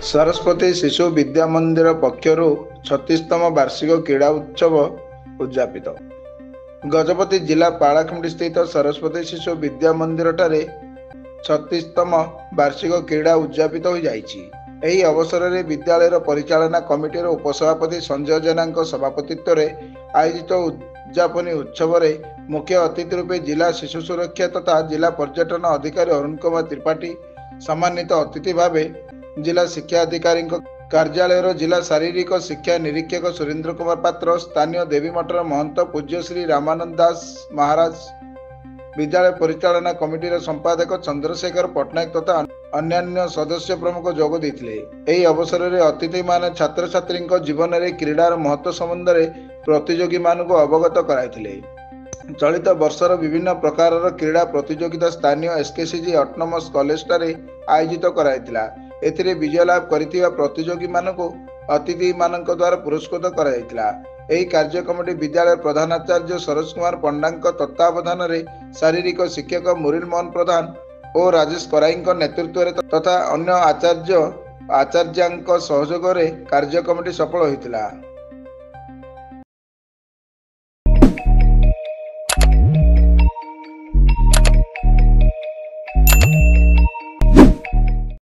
सरस्वती शिशु विद्या मंदिर पक्षर 36तम वार्षिक क्रीड़ा उत्सव उद्यापित। गजपति जिला पालाखुंडी स्थित सरस्वती शिशु विद्या मंदिर ठारे 36तम वार्षिक क्रीड़ा उद्यापित हो जाइछि। एही अवसर में विद्यालय परिचालना कमिटी उपसभापति संजय जेना सभापतित्व में आयोजित उद्यापनी उत्सव में मुख्य अतिथि रूपे जिला शिशु सुरक्षा तथा जिला पर्यटन अधिकारी अरुण कुमार त्रिपाठी, सम्मानित अतिथि भाव जिला शिक्षा अधिकारी कार्यालय जिला शारीरिक शिक्षा निरीक्षक सुरेंद्र कुमार पात्र, स्थानीय देवी मठर महंत पूज्य श्री रामानंद दास महाराज, विद्यालय परिचालना कमिटी संपादक चंद्रशेखर पट्टनायक तथा अन्यान्य सदस्य प्रमुख जोग देथिले। एही अवसर में अतिथि माने छात्र छात्री जीवन में क्रीडार महत्व संबंध में प्रतियोगी मानक अवगत कराइथिले। चलित वर्षर विभिन्न प्रकार क्रीड़ा प्रतियोगिता स्थानीय एसकेसीजी ऑटोनोमस कॉलेज ठारे आयोजित कराइथिला। एथिरे विजय लाभ करिथिबा प्रतियोगी मानक अतिथि मानक द्वारा पुरस्कृत कराइथिला। एही कार्य कमिटी विद्यालय प्रधानाचार्य सरोज कुमार पंडांक तत्वावधान रे शारीरिक शिक्षक मुरली मोहन प्रधान और राजेश कराई नेतृत्व तथा अन्य आचार्यांक सहयोग रे कार्य कमिटी सफल होइथिला।